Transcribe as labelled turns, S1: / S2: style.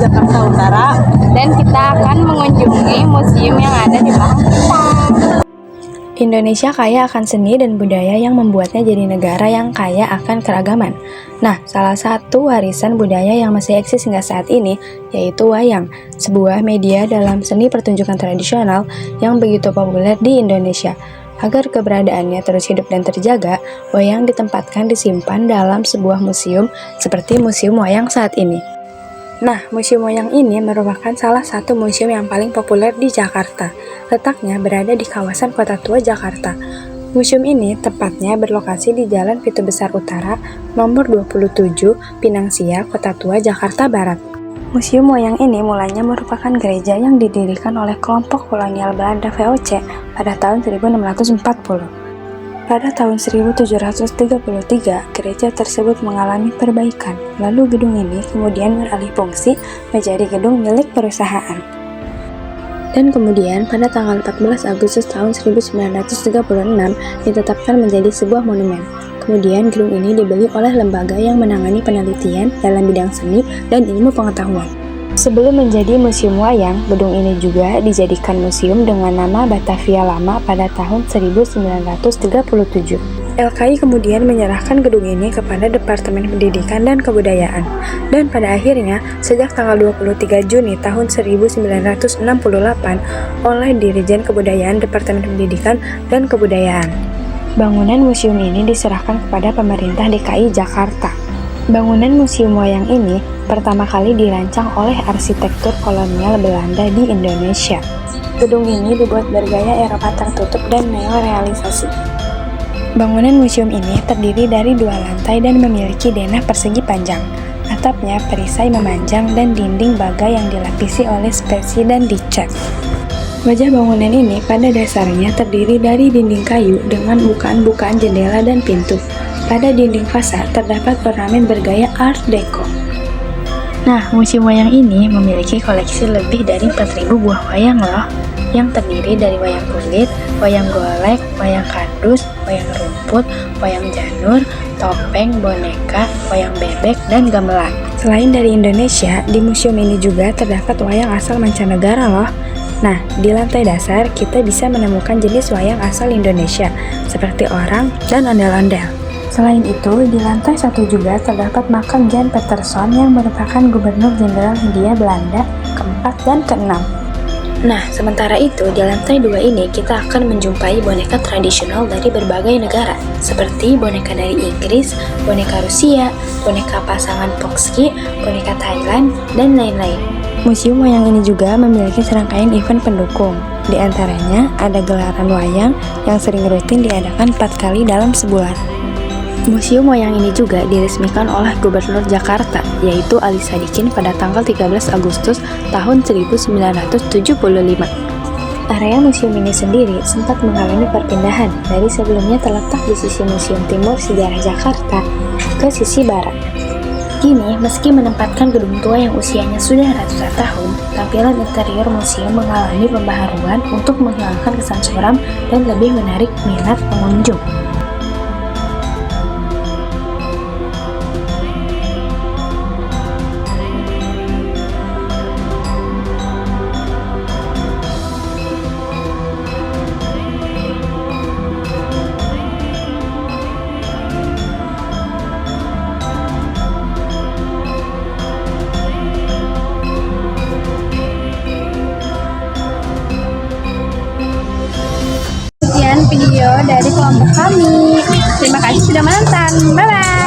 S1: Jakarta Utara, dan kita akan mengunjungi museum yang ada di belakang kita.
S2: Indonesia kaya akan seni dan budaya yang membuatnya jadi negara yang kaya akan keragaman. Nah, salah satu warisan budaya yang masih eksis hingga saat ini yaitu wayang, sebuah media dalam seni pertunjukan tradisional yang begitu populer di Indonesia. Agar keberadaannya terus hidup dan terjaga, wayang ditempatkan disimpan dalam sebuah museum seperti Museum Wayang saat ini. Nah, Museum Wayang ini merupakan salah satu museum yang paling populer di Jakarta. Letaknya berada di kawasan Kota Tua, Jakarta. Museum ini tepatnya berlokasi di Jalan Pitu Besar Utara, nomor 27, Pinang Sia, Kota Tua, Jakarta Barat. Museum Wayang ini mulanya merupakan gereja yang didirikan oleh kelompok kolonial Belanda VOC pada tahun 1640. Pada tahun 1733, gereja tersebut mengalami perbaikan, lalu gedung ini kemudian beralih fungsi menjadi gedung milik perusahaan. Dan kemudian pada tanggal 14 Agustus tahun 1936 ditetapkan menjadi sebuah monumen. Kemudian gedung ini dibeli oleh lembaga yang menangani penelitian dalam bidang seni dan ilmu pengetahuan. Sebelum menjadi museum wayang, gedung ini juga dijadikan museum dengan nama Batavia Lama pada tahun 1937. LKI kemudian menyerahkan gedung ini kepada Departemen Pendidikan dan Kebudayaan. Dan pada akhirnya, sejak tanggal 23 Juni tahun 1968 oleh Dirjen Kebudayaan Departemen Pendidikan dan Kebudayaan. Bangunan museum ini diserahkan kepada pemerintah DKI Jakarta. Bangunan Museum Wayang ini pertama kali dirancang oleh arsitektur kolonial Belanda di Indonesia. Gedung ini dibuat bergaya Eropa tertutup dan neorealisasi. Bangunan museum ini terdiri dari 2 lantai dan memiliki denah persegi panjang. Atapnya perisai memanjang dan dinding baga yang dilapisi oleh spesi dan dicat. Wajah bangunan ini pada dasarnya terdiri dari dinding kayu dengan bukaan-bukaan jendela dan pintu. Pada dinding fasad terdapat ornamen bergaya Art Deco. Nah, Museum Wayang ini memiliki koleksi lebih dari 4.000 buah wayang loh, yang terdiri dari wayang kulit, wayang golek, wayang kardus, wayang rumput, wayang janur, topeng, boneka, wayang bebek, dan gamelan. Selain dari Indonesia, di museum ini juga terdapat wayang asal mancanegara loh. Nah, di lantai dasar kita bisa menemukan jenis wayang asal Indonesia, seperti orang dan ondel-ondel. Selain itu, di lantai 1 juga terdapat makam Jan Peterson yang merupakan Gubernur Jenderal Hindia Belanda keempat dan keenam. Nah, sementara itu di lantai 2 ini kita akan menjumpai boneka tradisional dari berbagai negara, seperti boneka dari Inggris, boneka Rusia, boneka pasangan Poksky, boneka Thailand, dan lain-lain. Museum Wayang ini juga memiliki serangkaian event pendukung. Di antaranya ada gelaran wayang yang sering rutin diadakan 4 kali dalam sebulan. Museum Wayang ini juga diresmikan oleh Gubernur Jakarta, yaitu Ali Sadikin pada tanggal 13 Agustus tahun 1975. Area museum ini sendiri sempat mengalami perpindahan dari sebelumnya terletak di sisi Museum Timur Sejarah Jakarta ke sisi barat. Kini, meski menempatkan gedung tua yang usianya sudah ratusan tahun, tampilan interior museum mengalami pembaharuan untuk menghilangkan kesan suram dan lebih menarik minat pengunjung.
S1: Sekian video dari kelompok kami. Terima kasih sudah menonton. Bye-bye.